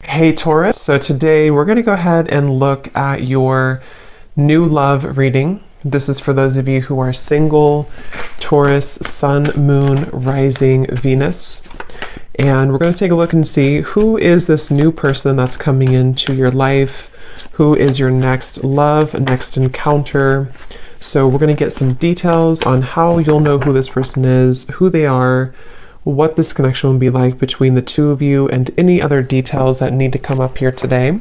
Hey Taurus, so today we're going to go ahead and look at your new love reading. This is for those of you who are single, Taurus, Sun, Moon, Rising, Venus. And we're going to take a look and see who is this new person that's coming into your life, who is your next love, next encounter. So we're going to get some details on how you'll know who this person is, who they are, what this connection will be like between the two of you, and any other details that need to come up here today.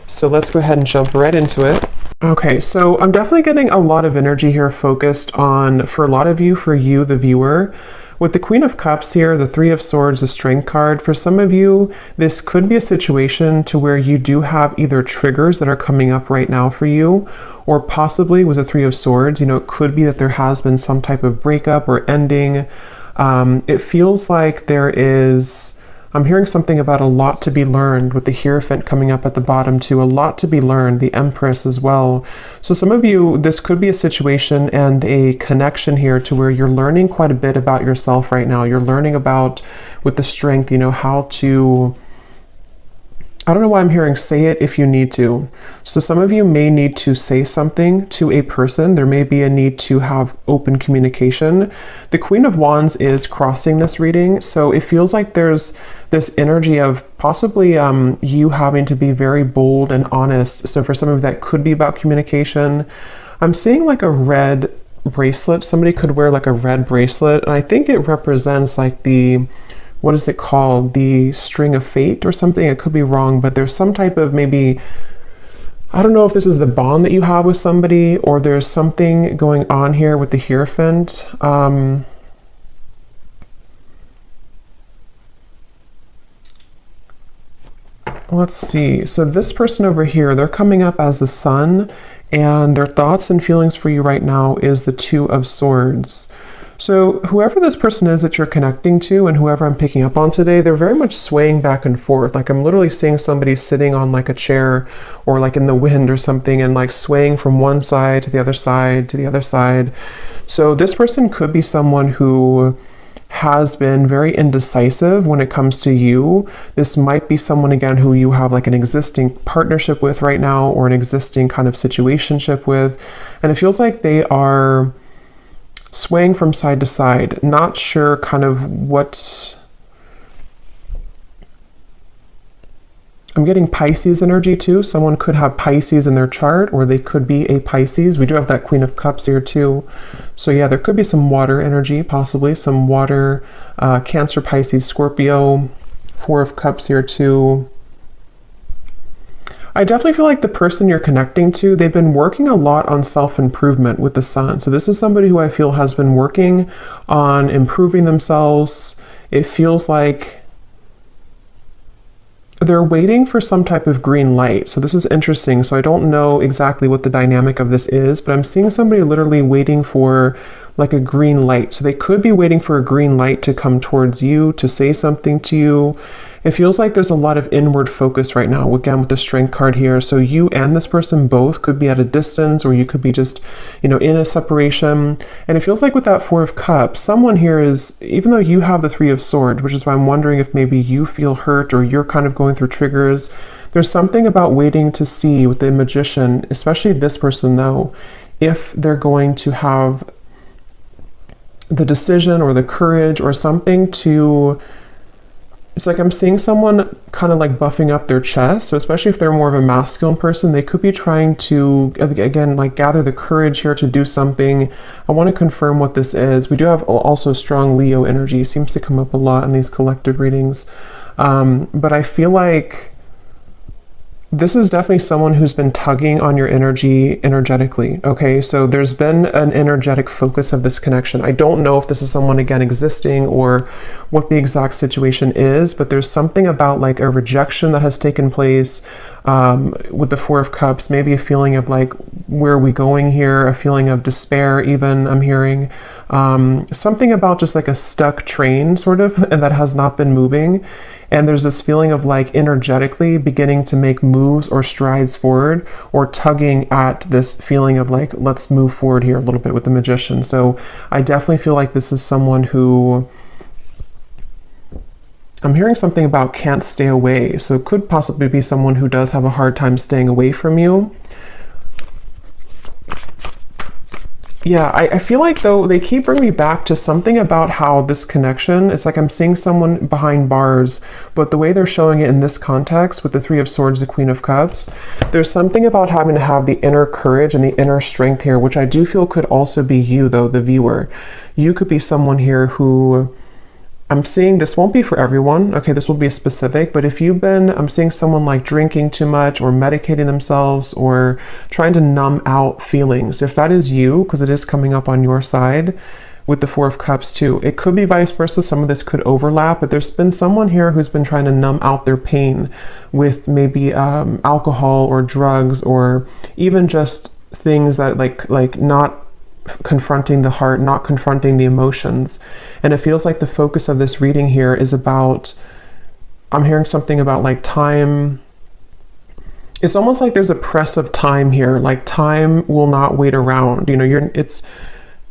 So let's go ahead and jump right into it. Okay, so I'm definitely getting a lot of energy here focused on, for a lot of you, for you, the viewer. With the Queen of Cups here, the Three of Swords, the Strength card, for some of you, this could be a situation to where you do have either triggers that are coming up right now for you, or possibly with the Three of Swords, it could be that there has been some type of breakup or ending. It feels like I'm hearing something about a lot to be learned with the Hierophant coming up at the bottom too, a lot to be learned, the Empress as well. So some of you, this could be a situation and a connection here to where you're learning quite a bit about yourself right now. You're learning about, with the Strength, how to, I don't know why I'm hearing say it if you need to. So some of you may need to say something to a person. There may be a need to have open communication. The Queen of Wands is crossing this reading. So it feels like there's this energy of possibly you having to be very bold and honest. So for some of that could be about communication. I'm seeing like a red bracelet. Somebody could wear like a red bracelet. And I think it represents like what is it called? The string of fate or something? I could be wrong, but there's some type of maybe, I don't know if this is the bond that you have with somebody, or there's something going on here with the Hierophant. Let's see. So this person over here, they're coming up as the Sun, and their thoughts and feelings for you right now is the Two of Swords. So whoever this person is that you're connecting to, and whoever I'm picking up on today, they're very much swaying back and forth. Like I'm literally seeing somebody sitting on like a chair or like in the wind or something, and like swaying from one side to the other side to the other side. So this person could be someone who has been very indecisive when it comes to you. This might be someone, again, who you have like an existing partnership with right now, or an existing kind of situationship with. And it feels like they are swaying from side to side, not sure kind of what. I'm getting Pisces energy too. Someone could have Pisces in their chart, or they could be a Pisces. We do have that Queen of Cups here too. So yeah, there could be some water energy, possibly some water, Cancer, Pisces, Scorpio, Four of Cups here too. I definitely feel like the person you're connecting to, they've been working a lot on self-improvement with the Sun. So this is somebody who I feel has been working on improving themselves. It feels like they're waiting for some type of green light. So this is interesting. So I don't know exactly what the dynamic of this is, but I'm seeing somebody literally waiting for like a green light. So they could be waiting for a green light to come towards you, to say something to you. It feels like there's a lot of inward focus right now, again, with the Strength card here. So you and this person both could be at a distance, or you could be just, in a separation. And it feels like with that Four of Cups, someone here is, even though you have the Three of Swords, which is why I'm wondering if maybe you feel hurt or you're kind of going through triggers, there's something about waiting to see with the Magician, especially this person though, if they're going to have the decision or the courage or something to. It's like I'm seeing someone kind of like buffing up their chest. So especially if they're more of a masculine person, they could be trying to, again, like gather the courage here to do something. I want to confirm what this is. We do have also strong Leo energy. It seems to come up a lot in these collective readings. But I feel like this is definitely someone who's been tugging on your energy energetically, okay? So there's been an energetic focus of this connection. I don't know if this is someone, again, existing or what the exact situation is, but there's something about like a rejection that has taken place with the Four of Cups, maybe a feeling of like, where are we going here? A feeling of despair even, I'm hearing. Something about just like a stuck train sort of, and that has not been moving. And there's this feeling of like energetically beginning to make moves or strides forward, or tugging at this feeling of like, let's move forward here a little bit with the Magician. So I definitely feel like this is someone who I'm hearing something about can't stay away. So it could possibly be someone who does have a hard time staying away from you. Yeah, I feel like though they keep bringing me back to something about how this connection, it's like I'm seeing someone behind bars, but the way they're showing it in this context with the Three of Swords, the Queen of Cups, there's something about having to have the inner courage and the inner strength here, which I do feel could also be you though, the viewer. You could be someone here who, I'm seeing this won't be for everyone, okay, this will be specific, but if you've been, I'm seeing someone like drinking too much or medicating themselves or trying to numb out feelings. If that is you, because it is coming up on your side with the Four of Cups too, it could be vice versa. Some of this could overlap, but there's been someone here who's been trying to numb out their pain with maybe alcohol or drugs or even just things that like not confronting the heart, not confronting the emotions. And it feels like the focus of this reading here is about, I'm hearing something about like time. It's almost like there's a press of time here, like time will not wait around. You know, it's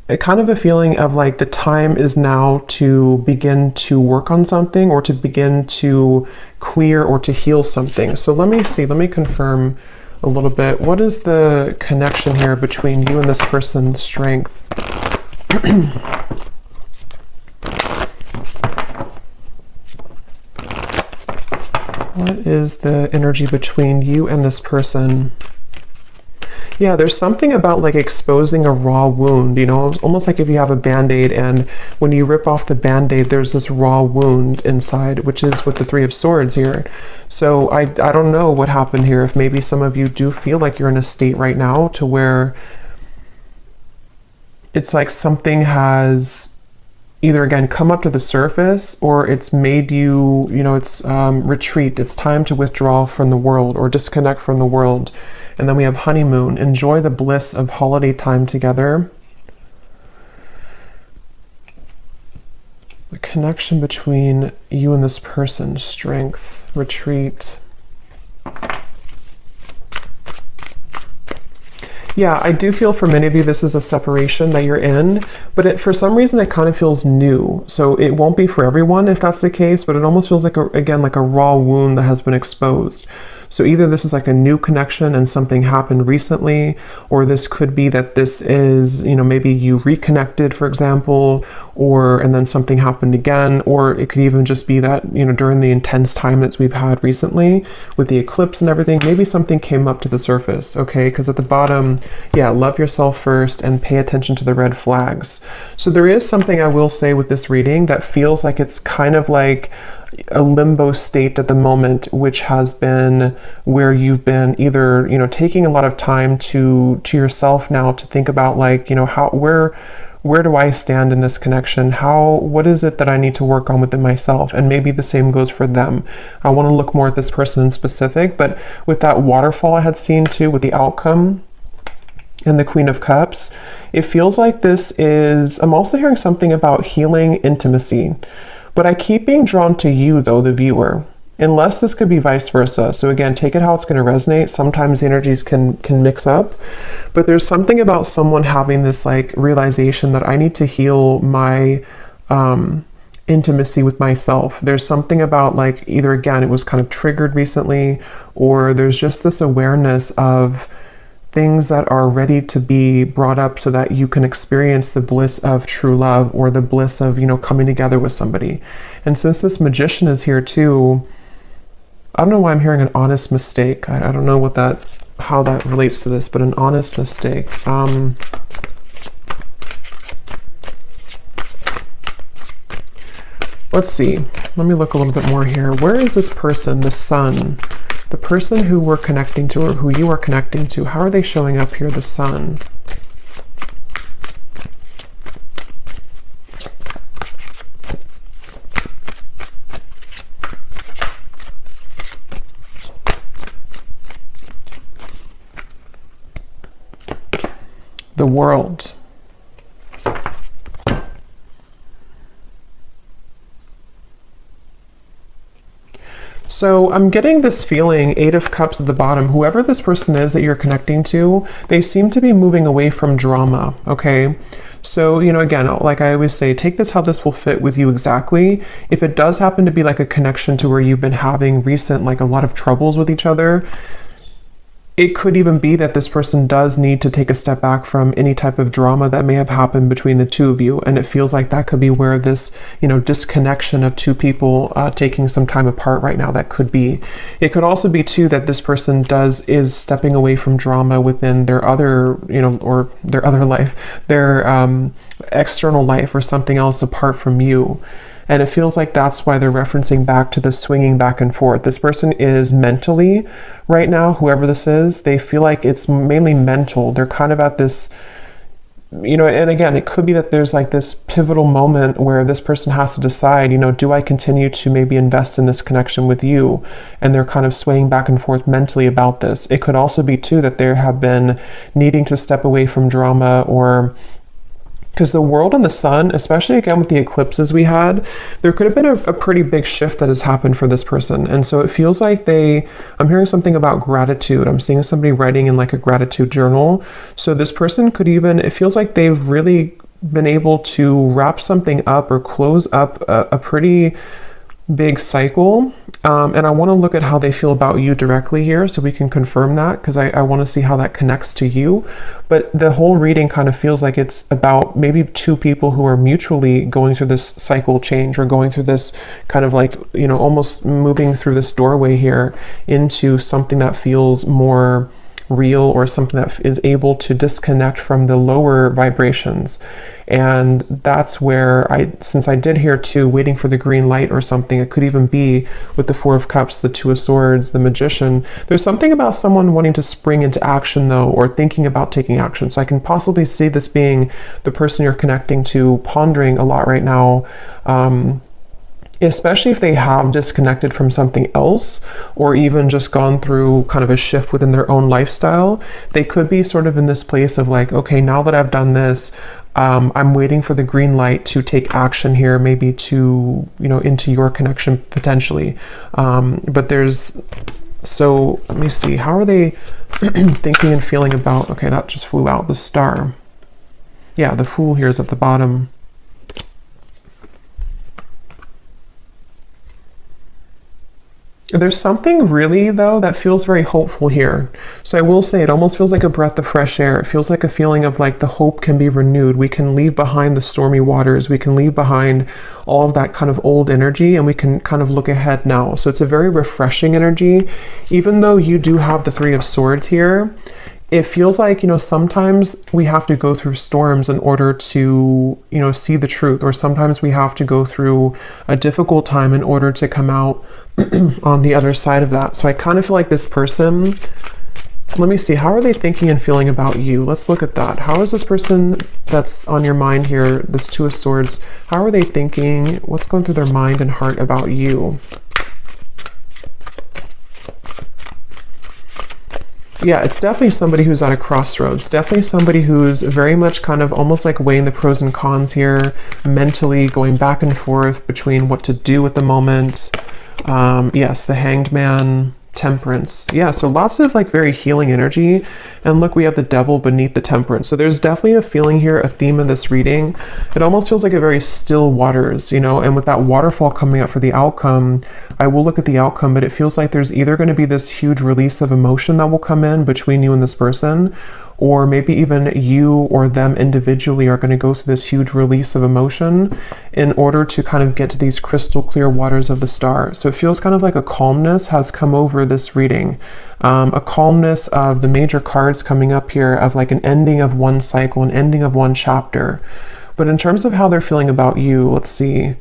a kind of a feeling of like the time is now to begin to work on something or to begin to clear or to heal something. So let me see, let me confirm a little bit. What is the connection here between you and this person's strength? What is the energy between you and this person? Yeah, there's something about like exposing a raw wound, you know, almost like if you have a band-aid and when you rip off the band-aid, there's this raw wound inside, which is with the Three of Swords here. So I don't know what happened here. If maybe some of you do feel like you're in a state right now to where it's like something has either again come up to the surface or it's made you, you know, it's retreat. It's time to withdraw from the world or disconnect from the world. And then we have honeymoon. Enjoy the bliss of holiday time together. The connection between you and this person, strength, retreat. Yeah, I do feel for many of you this is a separation that you're in, but for some reason it kind of feels new. So it won't be for everyone if that's the case, but it almost feels like, again, like a raw wound that has been exposed. So either this is like a new connection and something happened recently, or this could be that this is, you know, maybe you reconnected, for example, and then something happened again, or it could even just be that, you know, during the intense time that we've had recently with the eclipse and everything, maybe something came up to the surface, okay? Because at the bottom, yeah, love yourself first and pay attention to the red flags. So there is something I will say with this reading that feels like it's kind of like a limbo state at the moment, which has been where you've been either, you know, taking a lot of time to yourself now to think about like, you know, where do I stand in this connection? What is it that I need to work on within myself? And maybe the same goes for them. I want to look more at this person in specific, but with that waterfall I had seen too, with the outcome and the Queen of Cups, it feels like this is, I'm also hearing something about healing intimacy. But I keep being drawn to you, though, the viewer, unless this could be vice versa. So again, take it how it's going to resonate. Sometimes the energies can mix up, but there's something about someone having this like realization that I need to heal my intimacy with myself. There's something about like either, again, it was kind of triggered recently, or there's just this awareness of things that are ready to be brought up so that you can experience the bliss of true love or the bliss of, you know, coming together with somebody. And since this Magician is here too, I don't know why I'm hearing an honest mistake. I don't know how that relates to this, but an honest mistake. Let's see. Let me look a little bit more here. Where is this person, the Sun? The person who we're connecting to or who you are connecting to, how are they showing up here, the Sun? The World. So I'm getting this feeling, Eight of Cups at the bottom, whoever this person is that you're connecting to, they seem to be moving away from drama, okay? So, you know, again, like I always say, take this how this will fit with you exactly. If it does happen to be like a connection to where you've been having recent, like a lot of troubles with each other, it could even be that this person does need to take a step back from any type of drama that may have happened between the two of you. And it feels like that could be where this, you know, disconnection of two people taking some time apart right now, that could be. It could also be too that this person is stepping away from drama within their other, you know, or their other life, their external life or something else apart from you. And it feels like that's why they're referencing back to the swinging back and forth. This person is mentally, right now, whoever this is, they feel like it's mainly mental. They're kind of at this, you know, and again, it could be that there's like this pivotal moment where this person has to decide, you know, do I continue to maybe invest in this connection with you? And they're kind of swaying back and forth mentally about this. It could also be too that they have been needing to step away from drama, or because the world and the sun, especially again with the eclipses we had, there could have been a pretty big shift that has happened for this person. And so it feels like I'm hearing something about gratitude. I'm seeing somebody writing in like a gratitude journal. So this person could even, it feels like they've really been able to wrap something up or close up a pretty big cycle. And I want to look at how they feel about you directly here so we can confirm that, because I want to see how that connects to you. But the whole reading kind of feels like it's about maybe two people who are mutually going through this cycle change, or going through this kind of like, you know, almost moving through this doorway here into something that feels more real, or something that is able to disconnect from the lower vibrations. And that's where since I did hear too, waiting for the green light or something, it could even be with the Four of Cups, the Two of Swords, the Magician. There's something about someone wanting to spring into action though, or thinking about taking action. So I can possibly see this being the person you're connecting to, pondering a lot right now, especially if they have disconnected from something else, or even just gone through kind of a shift within their own lifestyle. They could be sort of in this place of like, okay, now that I've done this, I'm waiting for the green light to take action here, maybe to, you know, into your connection potentially. So let me see, how are they thinking and feeling about, okay, that just flew out, the Star. Yeah, the Fool here is at the bottom. There's something really, though, that feels very hopeful here. So I will say it almost feels like a breath of fresh air. It feels like a feeling of like the hope can be renewed. We can leave behind the stormy waters. We can leave behind all of that kind of old energy, and we can kind of look ahead now. So it's a very refreshing energy. Even though you do have the Three of Swords here, it feels like, you know, sometimes we have to go through storms in order to, you know, see the truth, or sometimes we have to go through a difficult time in order to come out on the other side of that. So I kind of feel like this person, let me see, how are they thinking and feeling about you? Let's look at that. How is this person that's on your mind here, this Two of Swords, how are they thinking? What's going through their mind and heart about you? Yeah, it's definitely somebody who's at a crossroads. Definitely somebody who's very much kind of almost like weighing the pros and cons here, mentally going back and forth between what to do at the moment. Yes, the Hanged Man, Temperance. Yeah, so lots of like very healing energy. And look, we have the Devil beneath the Temperance. So there's definitely a feeling here, a theme of this reading. It almost feels like a very still waters, you know, and with that waterfall coming up for the outcome, I will look at the outcome, but it feels like there's either going to be this huge release of emotion that will come in between you and this person, or maybe even you or them individually are going to go through this huge release of emotion in order to kind of get to these crystal clear waters of the Star. So it feels kind of like a calmness has come over this reading, a calmness of the major cards coming up here, of like an ending of one cycle, an ending of one chapter. But in terms of how they're feeling about you, let's see.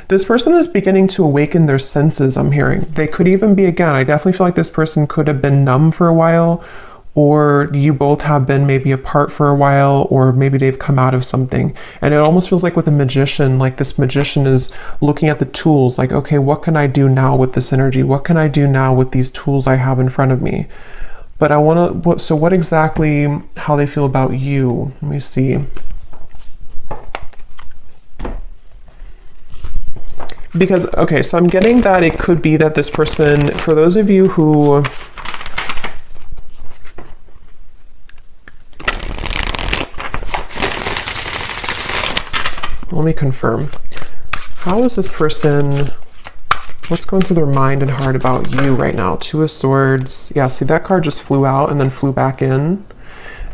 This person is beginning to awaken their senses, I'm hearing. They could even be, again, I definitely feel like this person could have been numb for a while, or you both have been maybe apart for a while, or maybe they've come out of something. And it almost feels like with a magician, like this magician is looking at the tools, like, okay, what can I do now with this energy? What can I do now with these tools I have in front of me? But I want to, so what exactly, how they feel about you? Let me see. Because, okay, so I'm getting that it could be that this person, for those of you who, let me confirm. How is this person, what's going through their mind and heart about you right now? Two of Swords. Yeah, see, that card just flew out and then flew back in.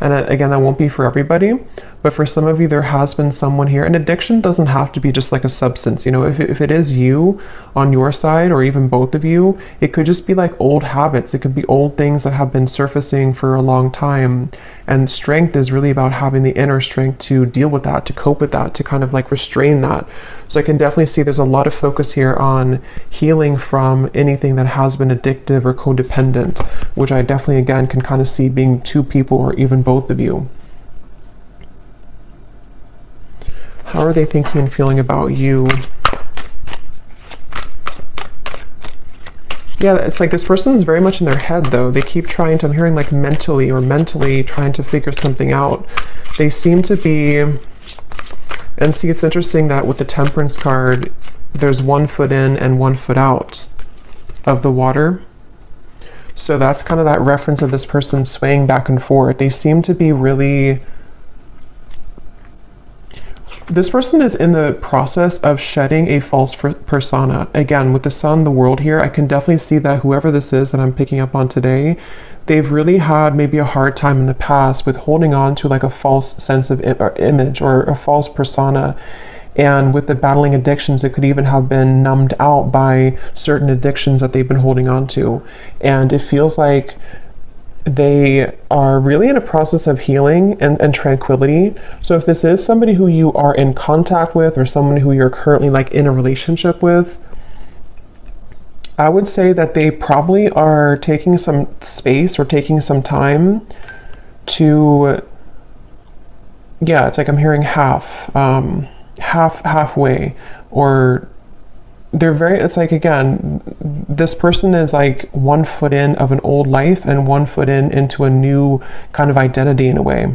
And again, that won't be for everybody, but for some of you, there has been someone here. And addiction doesn't have to be just like a substance. You know, if it is you on your side, or even both of you, it could just be like old habits. It could be old things that have been surfacing for a long time. And strength is really about having the inner strength to deal with that, to cope with that, to kind of like restrain that. So I can definitely see there's a lot of focus here on healing from anything that has been addictive or codependent, which I definitely, again, can kind of see being two people or even both of you. How are they thinking and feeling about you? Yeah, it's like this person is very much in their head, though. They keep trying to, I'm hearing like mentally trying to figure something out. They seem to be, and see, it's interesting that with the Temperance card, there's 1 foot in and 1 foot out of the water. So that's kind of that reference of this person swaying back and forth. They seem to be really, this person is in the process of shedding a false persona. Again, with the Sun, the world here, I can definitely see that whoever this is that I'm picking up on today, they've really had maybe a hard time in the past with holding on to like a false sense of image or a false persona. And with the battling addictions, it could even have been numbed out by certain addictions that they've been holding on to. And it feels like they are really in a process of healing and tranquility. So if this is somebody who you are in contact with, or someone who you're currently like in a relationship with, I would say that they probably are taking some space or taking some time to, yeah, it's like I'm hearing halfway, or they're very, it's like, again, this person is like 1 foot in of an old life and 1 foot into a new kind of identity in a way.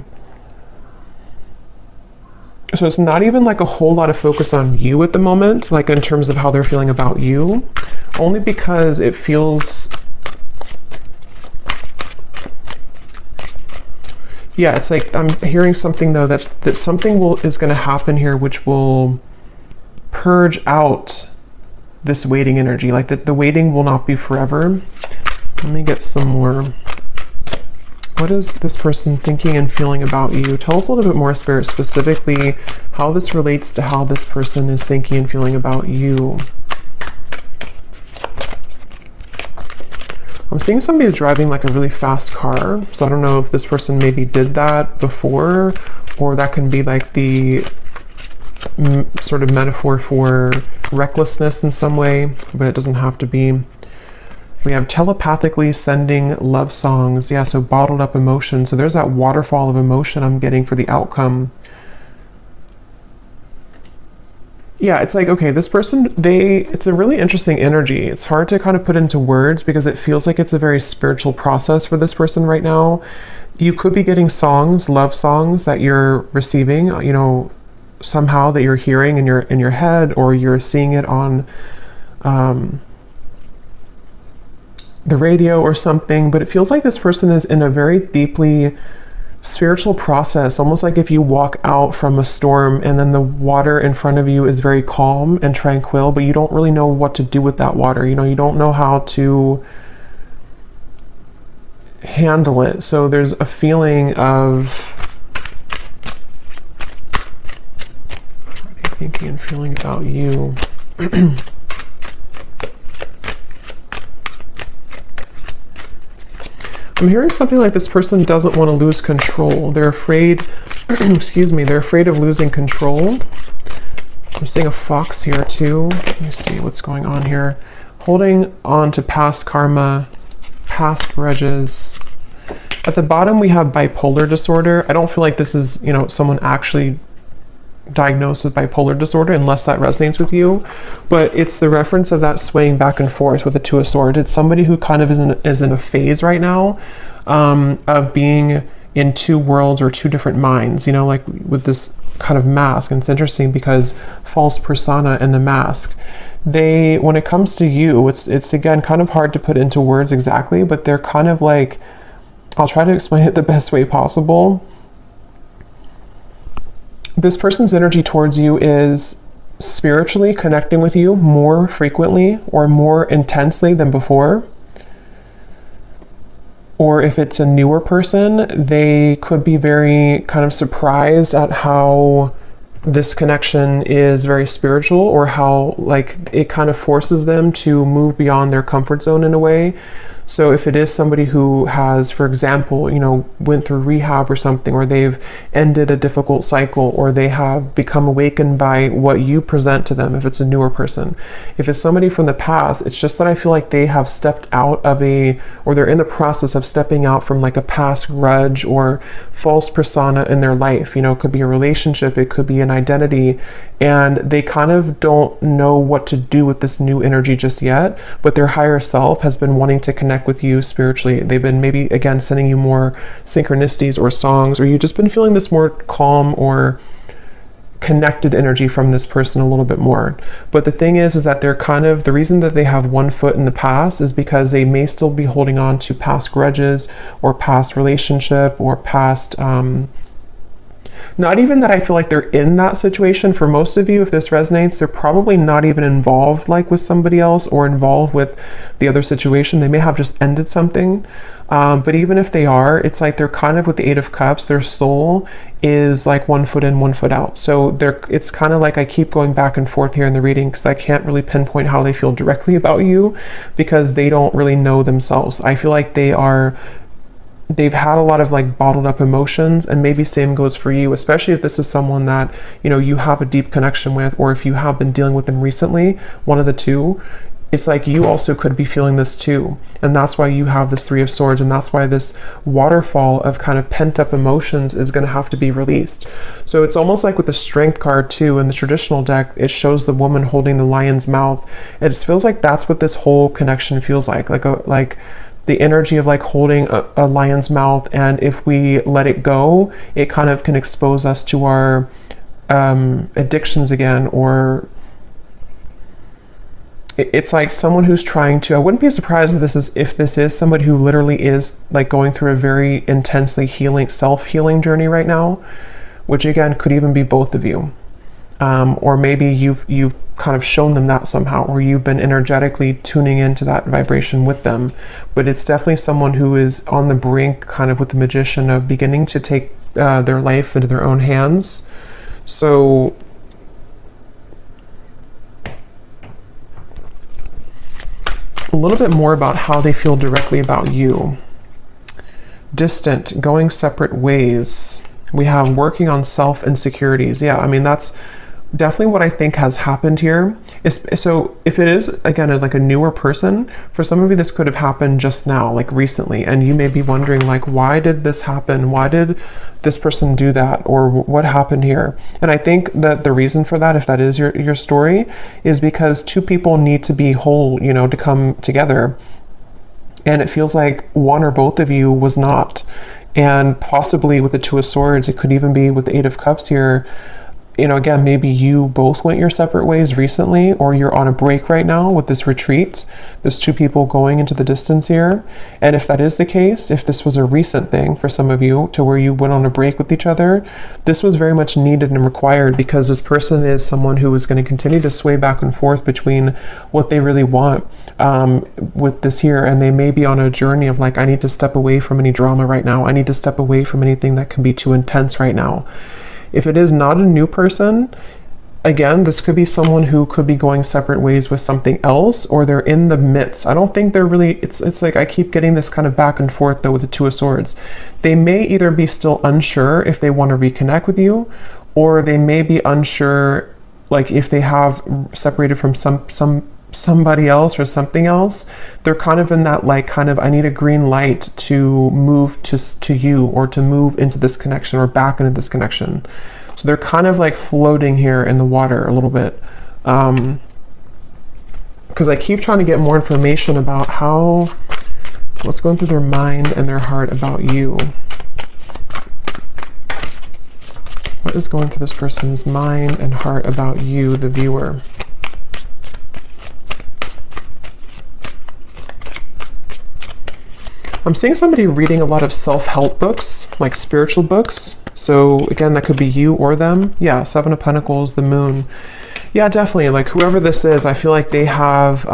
So it's not even like a whole lot of focus on you at the moment, like in terms of how they're feeling about you, only because it feels, yeah, it's like I'm hearing something though, that something is going to happen here which will purge out this waiting energy, like that the waiting will not be forever. Let me get some more. What is this person thinking and feeling about you? Tell us a little bit more, Spirit, specifically how this relates to how this person is thinking and feeling about you. I'm seeing somebody driving like a really fast car. So I don't know if this person maybe did that before, or that can be like the sort of metaphor for recklessness in some way, but it doesn't have to be. We have telepathically sending love songs. Yeah, so bottled up emotion. So there's that waterfall of emotion I'm getting for the outcome. Yeah, it's like, okay, this person, it's a really interesting energy. It's hard to kind of put into words because it feels like it's a very spiritual process for this person right now. You could be getting songs, love songs that you're receiving, you know, somehow that you're hearing in your head, or you're seeing it on the radio or something. But it feels like this person is in a very deeply spiritual process, almost like if you walk out from a storm and then the water in front of you is very calm and tranquil, but you don't really know what to do with that water. You know, you don't know how to handle it. So there's a feeling of thinking and feeling about you. I'm hearing something like this person doesn't want to lose control. They're afraid, excuse me, they're afraid of losing control. I'm seeing a fox here too. Let me see what's going on here. Holding on to past karma, past grudges. At the bottom we have bipolar disorder. I don't feel like this is, you know, someone actually diagnosed with bipolar disorder, unless that resonates with you, but it's the reference of that swaying back and forth with the Two of Swords. It's somebody who kind of is in a phase right now of being in two worlds or two different minds, you know, like with this kind of mask. And it's interesting because false persona and the mask, when it comes to you, it's again kind of hard to put into words exactly, but they're kind of like, I'll try to explain it the best way possible. this person's energy towards you is spiritually connecting with you more frequently or more intensely than before. Or if it's a newer person, they could be very kind of surprised at how this connection is very spiritual, or how like it kind of forces them to move beyond their comfort zone in a way. So if it is somebody who has, for example, you know, went through rehab or something, or they've ended a difficult cycle, or they have become awakened by what you present to them, if it's a newer person. If it's somebody from the past, it's just that I feel like they have stepped out of or they're in the process of stepping out from like a past grudge or false persona in their life. You know, it could be a relationship, it could be an identity, and they kind of don't know what to do with this new energy just yet, but their higher self has been wanting to connect with you spiritually. They've been maybe again sending you more synchronicities or songs, or you've just been feeling this more calm or connected energy from this person a little bit more. But the thing is that they're kind of, the reason that they have one foot in the past is because they may still be holding on to past grudges or past relationship or past not even that I feel like they're in that situation. For most of you, if this resonates, they're probably not even involved like with somebody else or involved with the other situation. They may have just ended something. But even if they are, it's like they're kind of with the Eight of Cups, their soul is like one foot in, one foot out. So it's kind of like I keep going back and forth here in the reading because I can't really pinpoint how they feel directly about you because they don't really know themselves. I feel like they've had a lot of like bottled up emotions, and maybe same goes for you, especially if this is someone that, you know, you have a deep connection with, or if you have been dealing with them recently, one of the two. It's like you also could be feeling this too, and that's why you have this Three of Swords, and that's why this waterfall of kind of pent up emotions is going to have to be released. So it's almost like with the Strength card too in the traditional deck, it shows the woman holding the lion's mouth. It feels like that's what this whole connection feels like the energy of like holding a lion's mouth, and if we let it go, it kind of can expose us to our addictions again, or it's like someone who's trying to, I wouldn't be surprised if this is somebody who literally is like going through a very intensely self-healing journey right now, which again could even be both of you. Or maybe you've kind of shown them that somehow, or you've been energetically tuning into that vibration with them. But it's definitely someone who is on the brink, kind of with the Magician, of beginning to take their life into their own hands. So a little bit more about how they feel directly about you. Distant, going separate ways. We have working on self-insecurities. Yeah, I mean, that's definitely what I think has happened here. So if it is, again, like a newer person, for some of you, this could have happened just now, like recently. And you may be wondering, like, why did this happen? Why did this person do that? Or what happened here? And I think that the reason for that, if that is your story, is because two people need to be whole, you know, to come together. And it feels like one or both of you was not. And possibly with the Two of Swords, it could even be with the Eight of Cups here. You know, again, maybe you both went your separate ways recently, or you're on a break right now with this retreat. There's two people going into the distance here. And if that is the case, if this was a recent thing for some of you to where you went on a break with each other, this was very much needed and required, because this person is someone who is going to continue to sway back and forth between what they really want with this here. And they may be on a journey of like, I need to step away from any drama right now. I need to step away from anything that can be too intense right now. If it is not a new person, again, this could be someone who could be going separate ways with something else, or they're in the midst. I don't think they're really, it's like I keep getting this kind of back and forth though with the Two of Swords. They may either be still unsure if they want to reconnect with you, or they may be unsure, like if they have separated from somebody else or something else. They're kind of in that like kind of, I need a green light to move to you, or to move into this connection or back into this connection. So they're kind of like floating here in the water a little bit, because I keep trying to get more information about what's going through their mind and their heart about you. What is going through this person's mind and heart about you, the viewer? I'm seeing somebody reading a lot of self-help books, like spiritual books. So again, that could be you or them. Yeah, Seven of Pentacles, the Moon. Yeah, definitely. Like whoever this is, I feel like they have,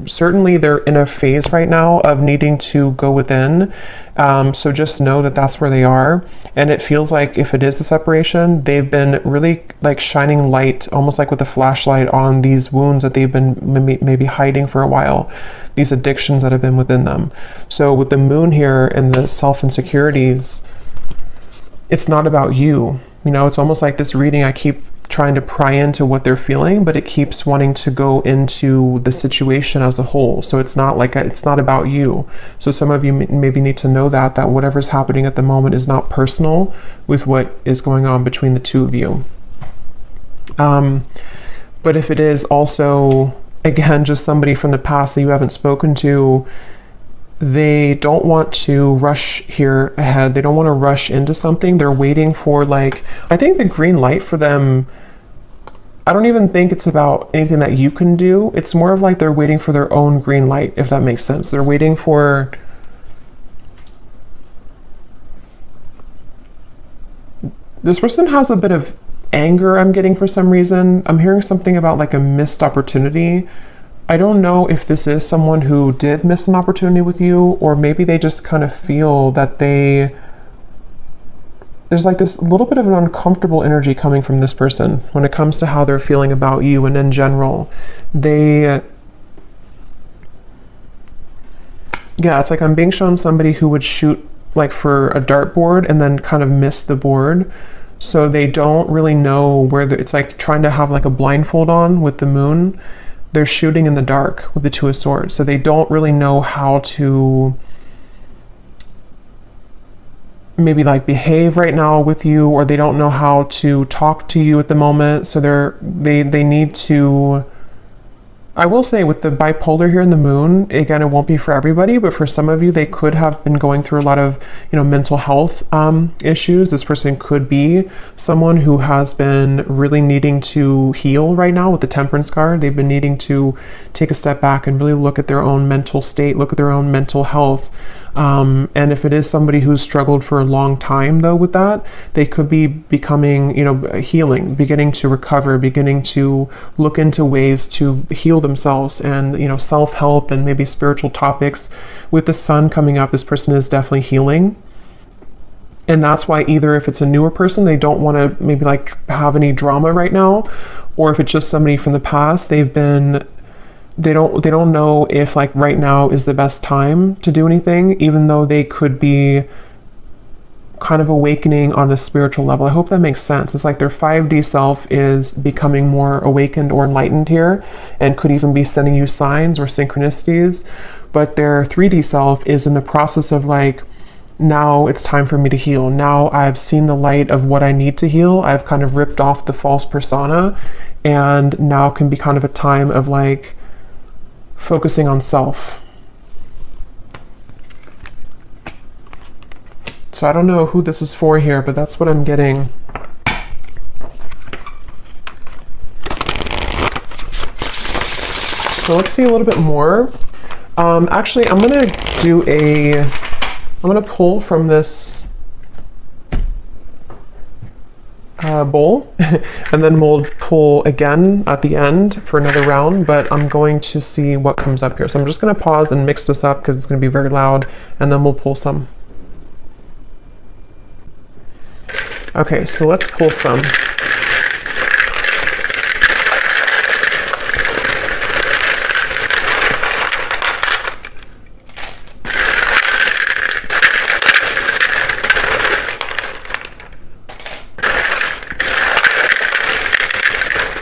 certainly they're in a phase right now of needing to go within. So just know that that's where they are. And it feels like if it is a separation, they've been really like shining light, almost like with a flashlight on these wounds that they've been maybe hiding for a while, these addictions that have been within them. So with the Moon here and the self-insecurities, it's not about you. You know, it's almost like this reading, I keep trying to pry into what they're feeling, but it keeps wanting to go into the situation as a whole. So it's not like it's not about you. So some of you maybe need to know that whatever's happening at the moment is not personal with what is going on between the two of you. But if it is also, again, just somebody from the past that you haven't spoken to, they don't want to rush here ahead. They don't want to rush into something. They're waiting for, like, I think the green light for them, I don't even think it's about anything that you can do. It's more of like they're waiting for their own green light, if that makes sense. They're waiting for, this person has a bit of anger I'm getting for some reason. I'm hearing something about like a missed opportunity. I don't know if this is someone who did miss an opportunity with you, or maybe they just kind of feel that there's like this little bit of an uncomfortable energy coming from this person when it comes to how they're feeling about you. And in general, yeah, it's like I'm being shown somebody who would shoot like for a dartboard and then kind of miss the board. So they don't really know where it's like trying to have like a blindfold on with the Moon. They're shooting in the dark with the Two of Swords. So they don't really know how to maybe like behave right now with you, or they don't know how to talk to you at the moment. So they need to, I will say with the bipolar here in the Moon, again, it won't be for everybody, but for some of you, they could have been going through a lot of, you know, mental health issues. This person could be someone who has been really needing to heal right now with the Temperance card. They've been needing to take a step back and really look at their own mental state, look at their own mental health. And if it is somebody who's struggled for a long time though with that, they could be becoming, you know, healing, beginning to recover, beginning to look into ways to heal themselves, and, you know, self-help and maybe spiritual topics. With the Sun coming up, this person is definitely healing. And that's why either if it's a newer person, they don't want to maybe like have any drama right now, or if it's just somebody from the past, they don't know if like right now is the best time to do anything, even though they could be kind of awakening on a spiritual level. I hope that makes sense. It's like their 5D self is becoming more awakened or enlightened here, and could even be sending you signs or synchronicities. But their 3D self is in the process of like, now it's time for me to heal. Now I've seen the light of what I need to heal. I've kind of ripped off the false persona, and now can be kind of a time of like focusing on self. So I don't know who this is for here, but that's what I'm getting. So let's see a little bit more. Actually, I'm gonna pull from this bowl, and then we'll pull again at the end for another round, but I'm going to see what comes up here. So I'm just going to pause and mix this up because it's going to be very loud, and then we'll pull some. Okay, so let's pull some.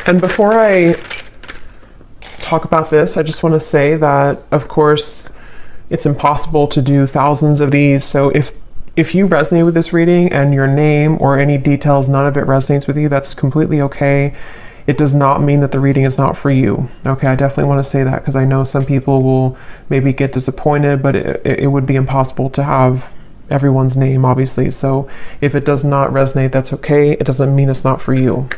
And before I talk about this, I just want to say that, of course, it's impossible to do thousands of these. So if you resonate with this reading and your name or any details, none of it resonates with you, that's completely okay. It does not mean that the reading is not for you. Okay, I definitely want to say that because I know some people will maybe get disappointed, but it would be impossible to have everyone's name, obviously. So if it does not resonate, that's okay. It doesn't mean it's not for you.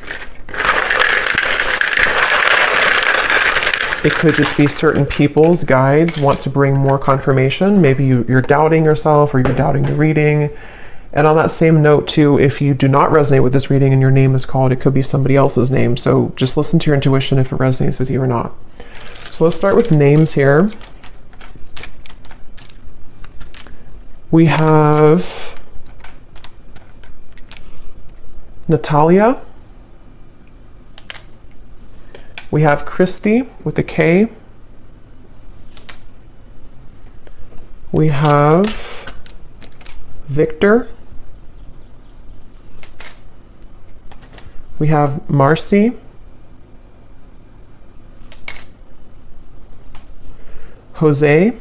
It could just be certain people's guides want to bring more confirmation. Maybe you're doubting yourself, or you're doubting the reading, And on that same note too, if you do not resonate with this reading and your name is called, it could be somebody else's name. So just listen to your intuition if it resonates with you or not. So let's start with names here. We have Natalia. We have Christy with a K. We have Victor. We have Marcy. Jose.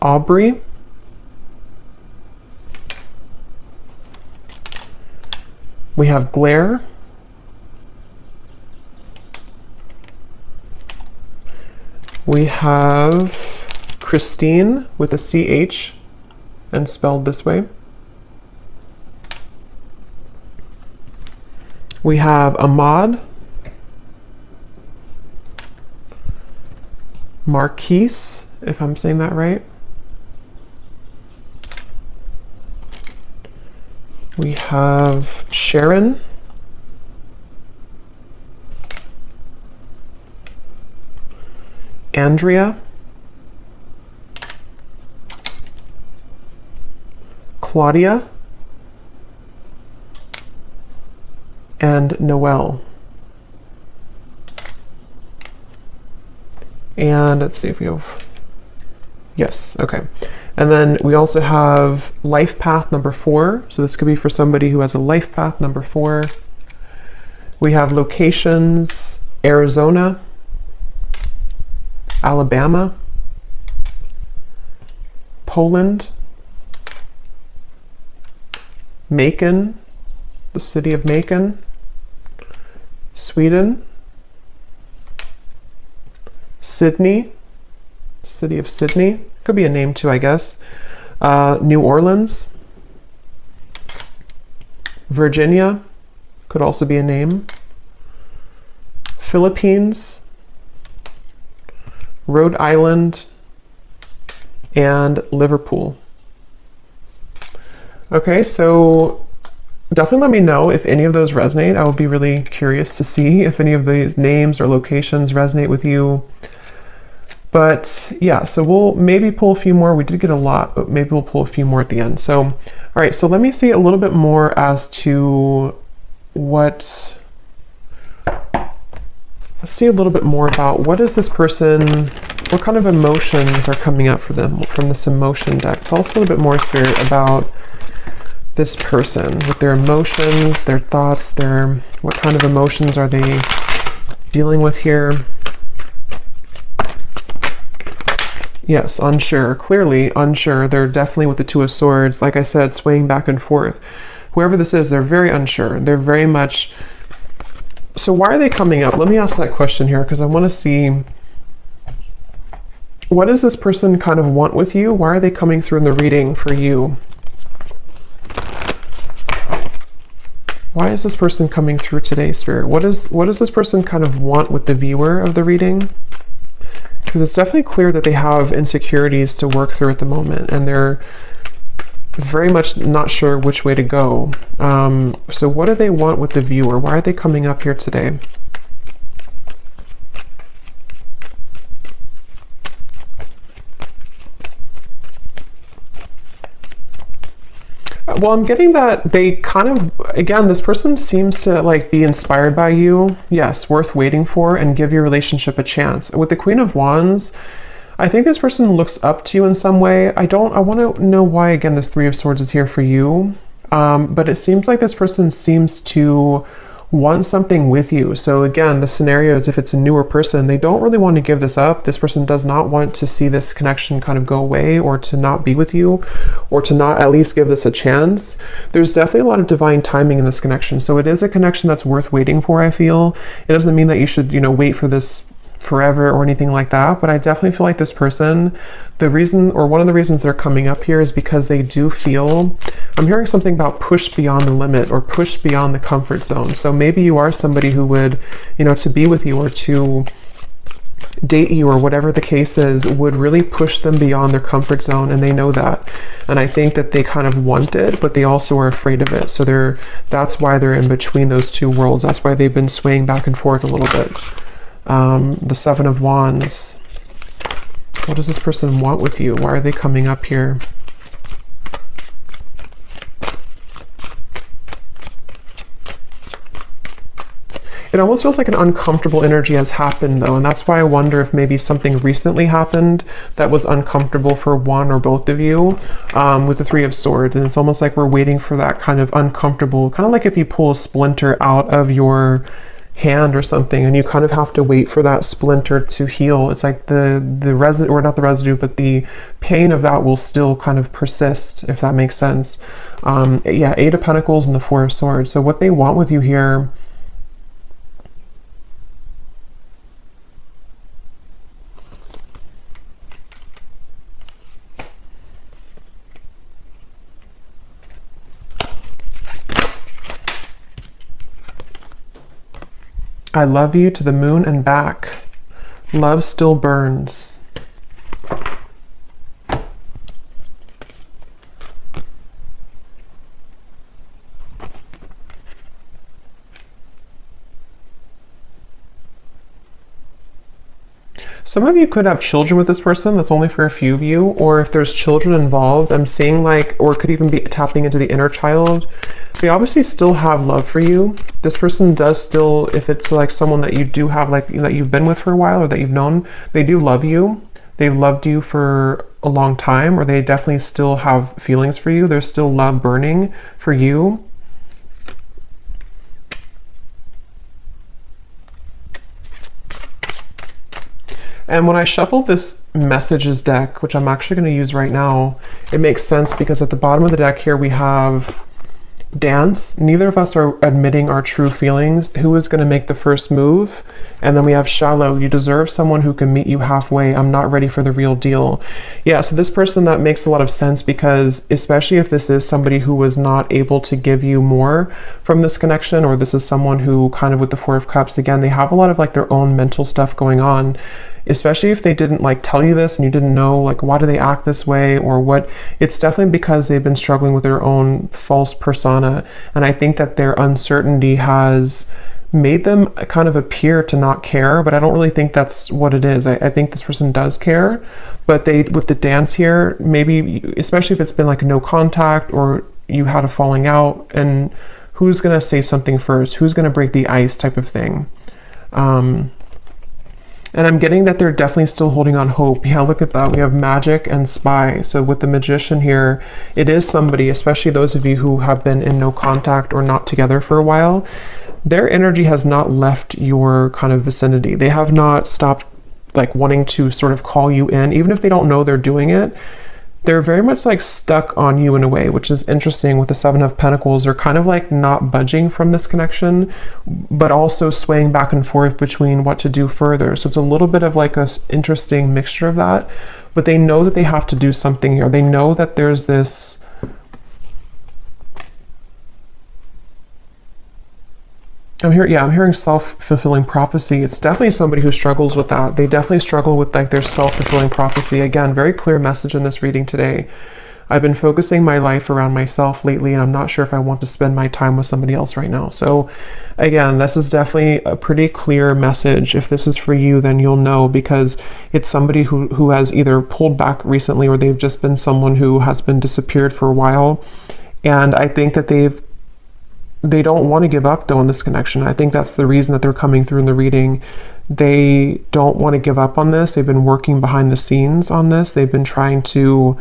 Aubrey. We have Blair. We have Christine with a CH and spelled this way. We have Ahmad. Marquise, if I'm saying that right. We have Sharon. Andrea. Claudia. And Noelle. And let's see if we have, yes, okay. And then we also have life path number 4. So this could be for somebody who has a life path number 4. We have locations, Arizona, Alabama, Poland, Macon, the city of Macon, Sweden, Sydney, city of Sydney, could be a name too, I guess. New Orleans, Virginia, could also be a name. Philippines, Rhode Island, and Liverpool. Okay, so definitely let me know if any of those resonate. I would be really curious to see if any of these names or locations resonate with you. But yeah, so we'll maybe pull a few more. We did get a lot, but maybe we'll pull a few more at the end. So, all right, so let me see a little bit more as to let's see a little bit more about what is this person, what kind of emotions are coming up for them from this emotion deck. Tell us a little bit more, Spirit, about this person with their emotions, their thoughts, what kind of emotions are they dealing with here? Yes, unsure, clearly unsure. They're definitely with the Two of Swords, like I said, swaying back and forth. Whoever this is, they're very unsure. They're very much, so why are they coming up? Let me ask that question here, because I want to see, what does this person kind of want with you? Why are they coming through in the reading for you? Why is this person coming through today, Spirit? What does this person kind of want with the viewer of the reading? Because it's definitely clear that they have insecurities to work through at the moment, and they're very much not sure which way to go. So what do they want with the viewer? Why are they coming up here today? Well, I'm getting that they kind of, again, this person seems to like be inspired by you. Yes, worth waiting for, and give your relationship a chance. With the Queen of Wands, I think this person looks up to you in some way. I want to know why, again, this Three of Swords is here for you. But it seems like this person seems to want something with you. So again, the scenario is if it's a newer person, they don't really want to give this up. This person does not want to see this connection kind of go away, or to not be with you, or to not at least give this a chance. There's definitely a lot of divine timing in this connection. So it is a connection that's worth waiting for, I feel. It doesn't mean that you should, wait for this forever or anything like that, but I definitely feel like this person, the reason, or one of the reasons they're coming up here, is because they do feel, I'm hearing something about push beyond the limit, or push beyond the comfort zone. So maybe you are somebody who would, to be with you, or to date you or whatever the case is would really push them beyond their comfort zone, and they know that. And I think that they kind of want it, but they also are afraid of it. So that's why they're in between those two worlds. That's why they've been swaying back and forth a little bit. The Seven of Wands. What does this person want with you? Why are they coming up here? It almost feels like an uncomfortable energy has happened though, and that's why I wonder if maybe something recently happened that was uncomfortable for one or both of you, with the Three of Swords. And it's almost like we're waiting for that kind of uncomfortable, kind of like if you pull a splinter out of your hand or something and you kind of have to wait for that splinter to heal. It's like the residue, or not the residue, but the pain of that will still kind of persist, if that makes sense. Yeah, Eight of Pentacles and the Four of Swords. So what they want with you here, I love you to the moon and back. Love still burns. Some of you could have children with this person. That's only for a few of you. Or if there's children involved, I'm seeing like, or it could even be tapping into the inner child. They obviously still have love for you. This person does still, if it's like someone that you do have, like that you've been with for a while or that you've known, they do love you. They've loved you for a long time, or they definitely still have feelings for you. There's still love burning for you. And when I shuffle this messages deck, which I'm actually going to use right now, it makes sense because at the bottom of the deck here we have dance. Neither of us are admitting our true feelings. Who is going to make the first move? And then we have shallow. You deserve someone who can meet you halfway. I'm not ready for the real deal. Yeah, so this person, that makes a lot of sense, because especially if this is somebody who was not able to give you more from this connection, or this is someone who kind of with the Four of Cups, again, they have a lot of like their own mental stuff going on. Especially if they didn't like tell you this and you didn't know like why do they act this way or what, it's definitely because they've been struggling with their own false persona. And I think that their uncertainty has made them kind of appear to not care, but I don't really think that's what it is. I think this person does care, but they, with the dance here, maybe, especially if it's been like no contact or you had a falling out, and who's gonna say something first? Who's gonna break the ice type of thing? And I'm getting that they're definitely still holding on hope. Yeah, look at that. We have Magic and Spy. So with the Magician here, it is somebody, especially those of you who have been in no contact or not together for a while, their energy has not left your kind of vicinity. They have not stopped like wanting to sort of call you in, even if they don't know they're doing it. They're very much like stuck on you in a way, which is interesting. With the Seven of Pentacles, they're kind of like not budging from this connection, but also swaying back and forth between what to do further. So it's a little bit of like a interesting mixture of that, but they know that they have to do something here. They know that there's this, I'm hearing self-fulfilling prophecy. It's definitely somebody who struggles with that. They definitely struggle with like their self-fulfilling prophecy. Again, very clear message in this reading today. I've been focusing my life around myself lately, and I'm not sure if I want to spend my time with somebody else right now. So again, this is definitely a pretty clear message. If this is for you, then you'll know, because it's somebody who has either pulled back recently, or they've just been someone who has been disappeared for a while. And I think that they don't want to give up though in this connection. I think that's the reason that they're coming through in the reading. They don't want to give up on this. They've been working behind the scenes on this. They've been trying to,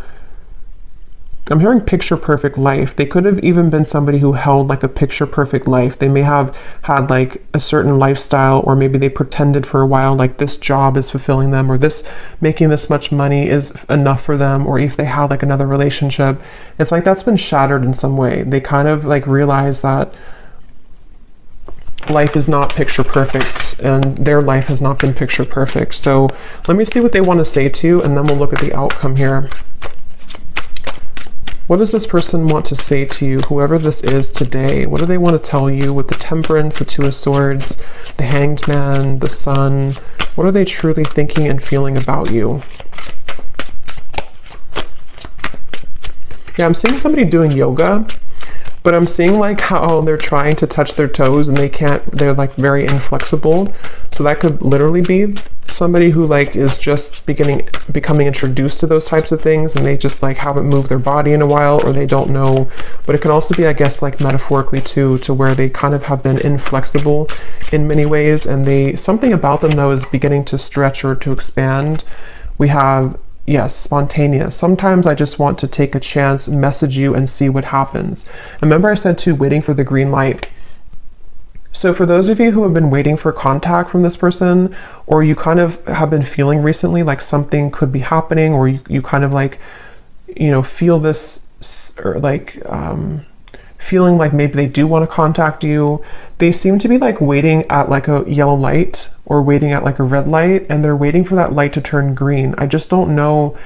I'm hearing picture perfect life. They could have even been somebody who held like a picture perfect life. They may have had like a certain lifestyle, or maybe they pretended for a while like this job is fulfilling them, or this making this much money is enough for them, or if they had like another relationship, it's like that's been shattered in some way. They kind of like realize that life is not picture perfect, and their life has not been picture perfect. So let me see what they want to say to you, and then we'll look at the outcome here. What does this person want to say to you, whoever this is today? What do they want to tell you with the Temperance, the Two of Swords, the Hanged Man, the Sun, What are they truly thinking and feeling about you? Yeah, I'm seeing somebody doing yoga, but I'm seeing like how they're trying to touch their toes and they can't, they're like very inflexible. So that could literally be somebody who like is just becoming introduced to those types of things, and they just like haven't moved their body in a while, or they don't know. But it can also be, I guess, like metaphorically too, to where they kind of have been inflexible in many ways, and something about them though is beginning to stretch or to expand. We have, yes, spontaneous. Sometimes I just want to take a chance, message you, and see what happens. Remember I said too, waiting for the green light. So for those of you who have been waiting for contact from this person, or you kind of have been feeling recently like something could be happening, or you kind of like, you know, feel this, or like feeling like maybe they do want to contact you. They seem to be like waiting at like a yellow light or waiting at like a red light, and they're waiting for that light to turn green. I just don't know.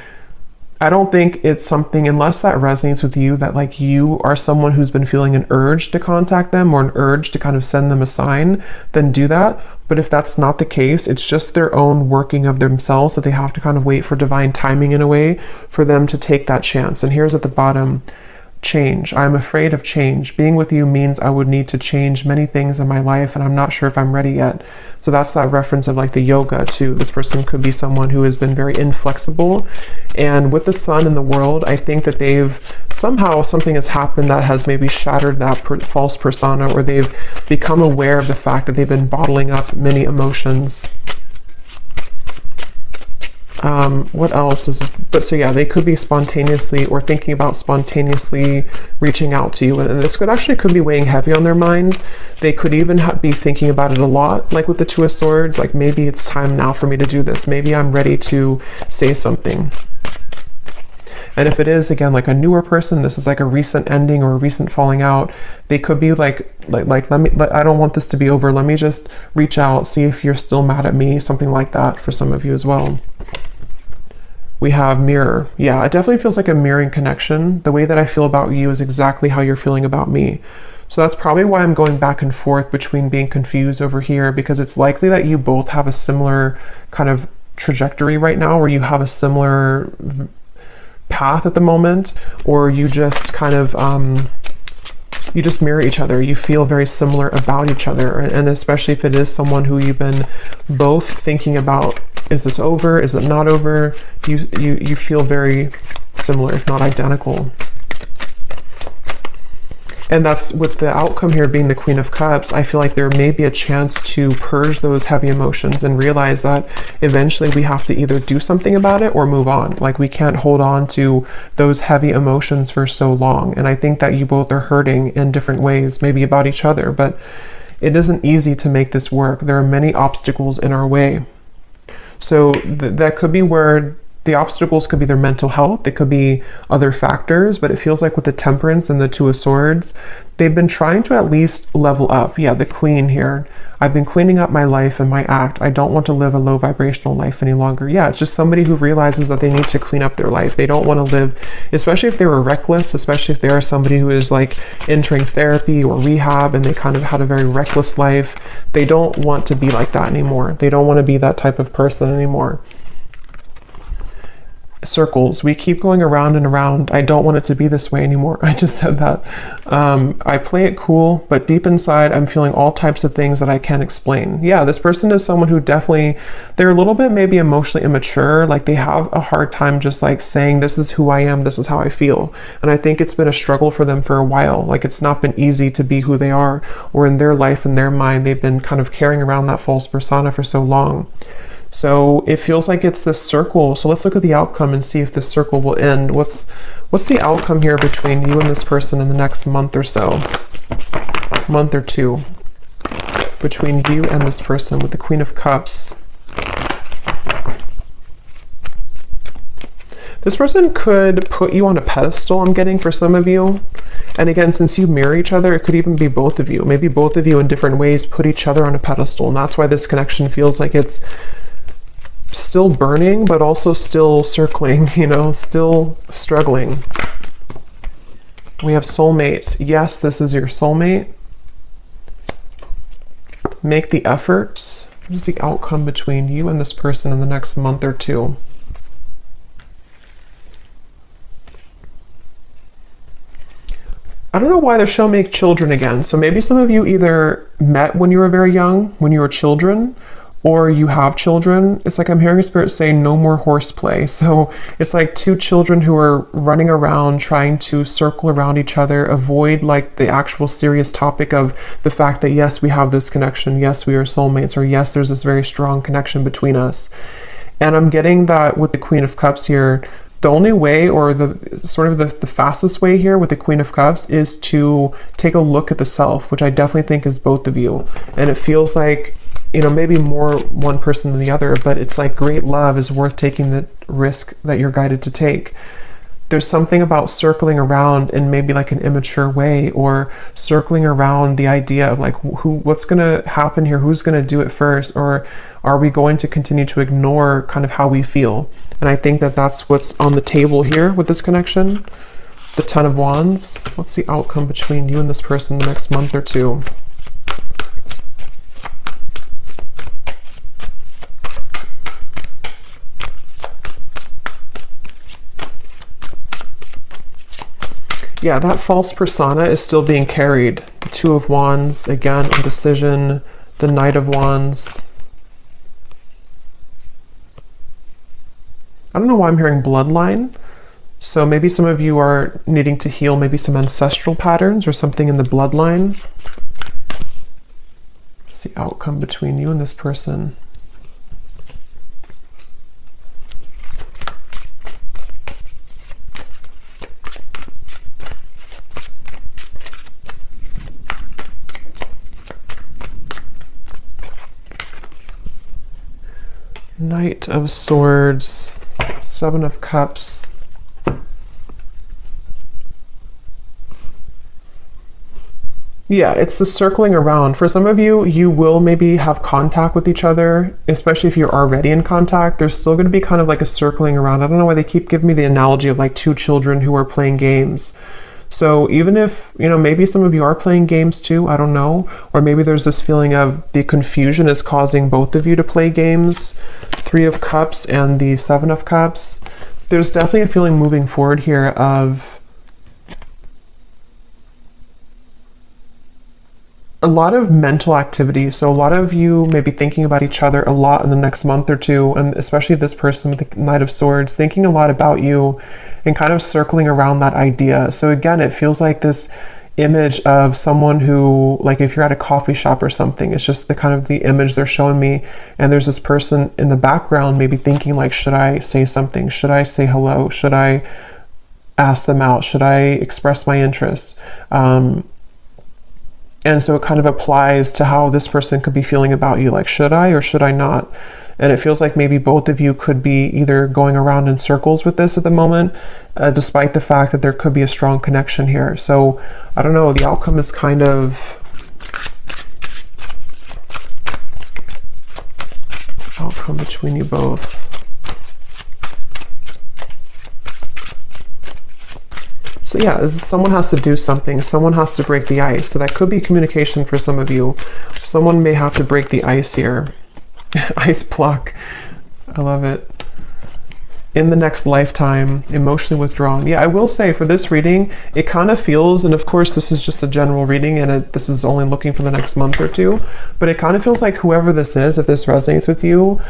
I don't think it's something, unless that resonates with you, that like you are someone who's been feeling an urge to contact them or an urge to kind of send them a sign, then do that. But if that's not the case, it's just their own working of themselves that they have to kind of wait for divine timing in a way for them to take that chance. And here's at the bottom, change. I'm afraid of change. Being with you means I would need to change many things in my life, and I'm not sure if I'm ready yet. So that's that reference of like the yoga too. This person could be someone who has been very inflexible, and with the sun in the world, I think that something has happened that has maybe shattered that false persona, or they've become aware of the fact that they've been bottling up many emotions. What else is this? But so yeah, they could be spontaneously or thinking about spontaneously reaching out to you, and this could be weighing heavy on their mind. They could even be thinking about it a lot, like with the Two of Swords, like maybe it's time now for me to do this. Maybe I'm ready to say something. And if it is, again, like a newer person, this is like a recent ending or a recent falling out, they could be like, I don't want this to be over. Let me just reach out, see if you're still mad at me, something like that for some of you as well. We have mirror. Yeah, it definitely feels like a mirroring connection. The way that I feel about you is exactly how you're feeling about me. So that's probably why I'm going back and forth between being confused over here, because it's likely that you both have a similar kind of trajectory right now, or you have a similar path at the moment, or you just kind of you just mirror each other. You feel very similar about each other, and especially if it is someone who you've been both thinking about, is this over, is it not over, you feel very similar, if not identical. And that's with the outcome here being the Queen of Cups. I feel like there may be a chance to purge those heavy emotions and realize that eventually we have to either do something about it or move on. Like we can't hold on to those heavy emotions for so long. And I think that you both are hurting in different ways, maybe about each other, but it isn't easy to make this work. There are many obstacles in our way. So that could be where the obstacles could be their mental health, they could be other factors, but it feels like with the Temperance and the Two of Swords, they've been trying to at least level up. Yeah, the clean here. I've been cleaning up my life and my act. I don't want to live a low vibrational life any longer. Yeah, it's just somebody who realizes that they need to clean up their life. They don't want to live, especially if they were reckless, especially if they are somebody who is like entering therapy or rehab and they kind of had a very reckless life. They don't want to be like that anymore. They don't want to be that type of person anymore. Circles. We keep going around and around. I don't want it to be this way anymore. I just said that. I play it cool, but deep inside, I'm feeling all types of things that I can't explain. Yeah, this person is someone who definitely, they're a little bit maybe emotionally immature. Like they have a hard time just like saying, this is who I am, this is how I feel. And I think it's been a struggle for them for a while. Like it's not been easy to be who they are, or in their life, in their mind, they've been kind of carrying around that false persona for so long. So it feels like it's this circle. So let's look at the outcome and see if this circle will end. What's the outcome here between you and this person in the next month or so? Month or two. Between you and this person with the Queen of Cups. This person could put you on a pedestal, I'm getting, for some of you. And again, since you mirror each other, it could even be both of you. Maybe both of you in different ways put each other on a pedestal. And that's why this connection feels like it's still burning, but also still circling, you know, still struggling. We have soulmate. Yes, this is your soulmate. Make the efforts. What is the outcome between you and this person in the next month or two? I don't know why they're showing me children again. So maybe some of you either met when you were very young, when you were children, or you have children. It's like I'm hearing a spirit say no more horseplay. So it's like two children who are running around trying to circle around each other, avoid like the actual serious topic of the fact that yes, we have this connection, yes, we are soulmates, or yes, there's this very strong connection between us. And I'm getting that with the Queen of Cups here. The only way, or the sort of the fastest way here with the Queen of Cups, is to take a look at the self, which I definitely think is both of you. And it feels like, you know, maybe more one person than the other, but it's like great love is worth taking the risk that you're guided to take. There's something about circling around in maybe like an immature way, or circling around the idea of like what's going to happen here, who's going to do it first, or are we going to continue to ignore kind of how we feel? And I think that that's what's on the table here with this connection. The Ten of Wands. What's the outcome between you and this person the next month or two? Yeah, that false persona is still being carried. The Two of Wands, again, indecision, the Knight of Wands. I don't know why I'm hearing bloodline. So maybe some of you are needing to heal maybe some ancestral patterns or something in the bloodline. What's the outcome between you and this person? Knight of Swords, Seven of Cups. Yeah, it's the circling around. For some of you, you will maybe have contact with each other, especially if you're already in contact. There's still going to be kind of like a circling around. I don't know why they keep giving me the analogy of like two children who are playing games. So even if, you know, maybe some of you are playing games too, I don't know, or maybe there's this feeling of the confusion is causing both of you to play games. Three of Cups and the Seven of Cups. There's definitely a feeling moving forward here of a lot of mental activity. So a lot of you may be thinking about each other a lot in the next month or two, and especially this person with the Knight of Swords, thinking a lot about you and kind of circling around that idea. So again, it feels like this image of someone who, like if you're at a coffee shop or something, it's just the kind of the image they're showing me, and there's this person in the background maybe thinking like, should I say something? Should I say hello? Should I ask them out? Should I express my interest? And so it kind of applies to how this person could be feeling about you, like, should I or should I not? And it feels like maybe both of you could be either going around in circles with this at the moment, despite the fact that there could be a strong connection here. So I don't know, the outcome is kind of outcome between you both. So yeah, someone has to do something. Someone has to break the ice. So that could be communication for some of you. Someone may have to break the ice here. Ice block. I love it. In the next lifetime, emotionally withdrawn. Yeah, I will say for this reading, it kind of feels, and of course this is just a general reading and this is only looking for the next month or two, but it kind of feels like whoever this is, if this resonates with you,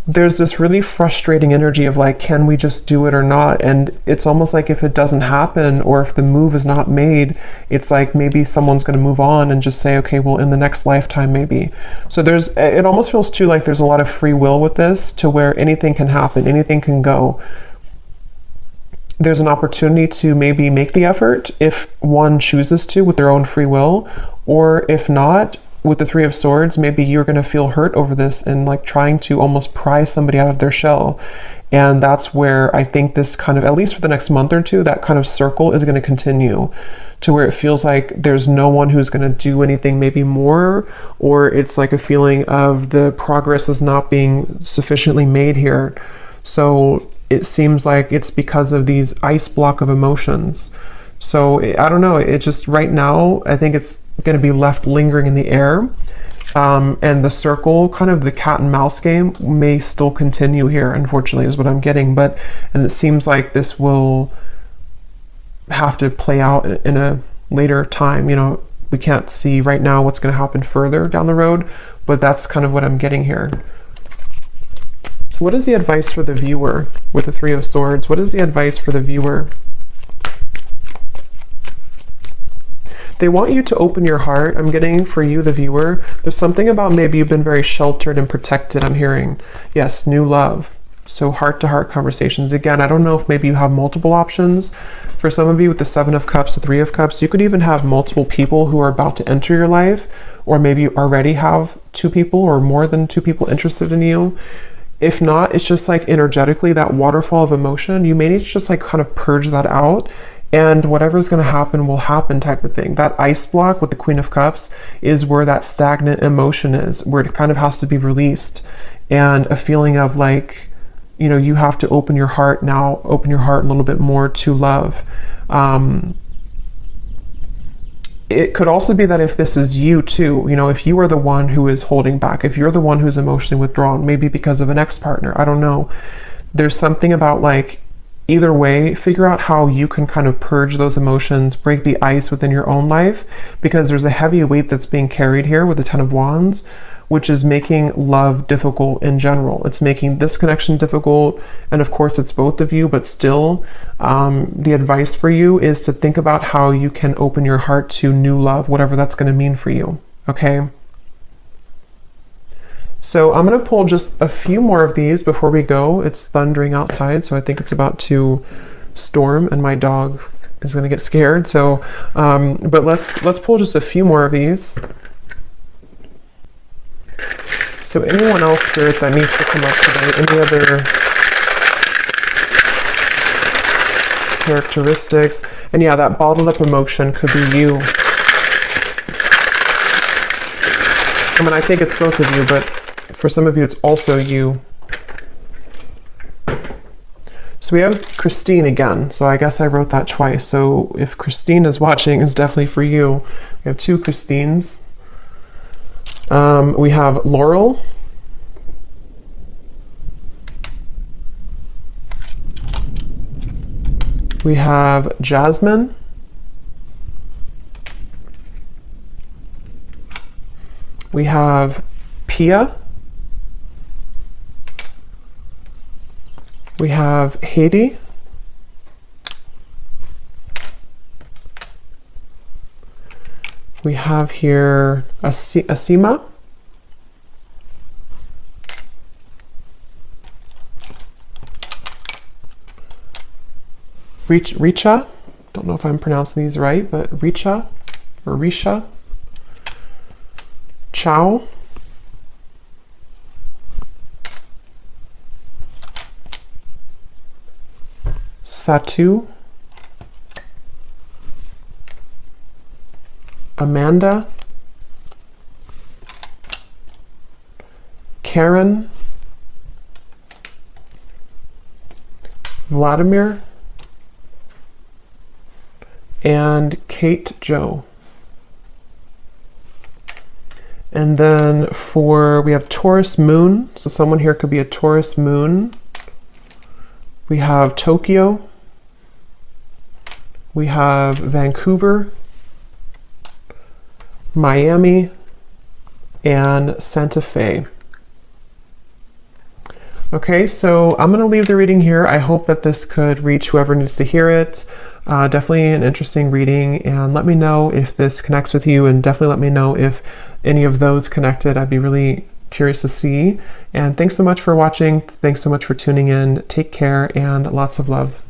there's this really frustrating energy of like, can we just do it or not? And it's almost like if it doesn't happen, or if the move is not made, it's like maybe someone's going to move on and just say, okay, well, in the next lifetime, maybe. So it almost feels too like there's a lot of free will with this, to where anything can happen, anything can go. There's an opportunity to maybe make the effort if one chooses to with their own free will, or if not, with the Three of Swords, maybe you're going to feel hurt over this and like trying to almost pry somebody out of their shell. And that's where I think this kind of, at least for the next month or two, that kind of circle is going to continue, to where it feels like there's no one who's going to do anything maybe more, or it's like a feeling of the progress is not being sufficiently made here. So it seems like it's because of these ice block of emotions. So I don't know, it just right now, I think it's going to be left lingering in the air. And the circle, kind of the cat and mouse game, may still continue here, unfortunately, is what I'm getting. And it seems like this will have to play out in a later time. You know, we can't see right now what's going to happen further down the road, but that's kind of what I'm getting here. What is the advice for the viewer with the Three of Swords? What is the advice for the viewer? They want you to open your heart. I'm getting for you, the viewer. There's something about maybe you've been very sheltered and protected, I'm hearing. Yes, new love. So heart-to-heart conversations. Again, I don't know if maybe you have multiple options. For some of you with the Seven of Cups, the Three of Cups, you could even have multiple people who are about to enter your life, or maybe you already have 2 people or more than 2 people interested in you. If not, it's just like energetically that waterfall of emotion. You may need to just like kind of purge that out, and whatever's going to happen will happen type of thing. That ice block with the Queen of Cups is where that stagnant emotion is, where it kind of has to be released, and a feeling of like, you know, you have to open your heart now, open your heart a little bit more to love. It could also be that if this is you too, you know, if you are the one who is holding back, if you're the one who's emotionally withdrawn, maybe because of an ex-partner, I don't know. There's something about like, either way, figure out how you can kind of purge those emotions, break the ice within your own life, because there's a heavy weight that's being carried here with the Ten of Wands, which is making love difficult in general. It's making this connection difficult, and of course it's both of you, but still, the advice for you is to think about how you can open your heart to new love, whatever that's going to mean for you, okay? So I'm going to pull just a few more of these before we go. It's thundering outside, so I think it's about to storm, and my dog is going to get scared. So, but let's pull just a few more of these. So anyone else, Spirit, that needs to come up today, any other characteristics? And yeah, that bottled up emotion could be you. I mean, I think it's both of you, but for some of you, it's also you. So we have Christine again. So I guess I wrote that twice. So if Christine is watching, it's definitely for you. We have 2 Christines. We have Laurel. We have Jasmine. We have Pia. We have Haiti. We have here Asima. Richa. Don't know if I'm pronouncing these right, but Richa or Risha. Chow. Satu. Amanda. Karen. Vladimir. And Kate Joe. And then we have Taurus Moon. So someone here could be a Taurus Moon. We have Tokyo. We have Vancouver, Miami, and Santa Fe. Okay, so I'm going to leave the reading here. I hope that this could reach whoever needs to hear it. Definitely an interesting reading, and let me know if this connects with you, and definitely let me know if any of those connected. I'd be really curious to see. And thanks so much for watching. Thanks so much for tuning in. Take care and lots of love.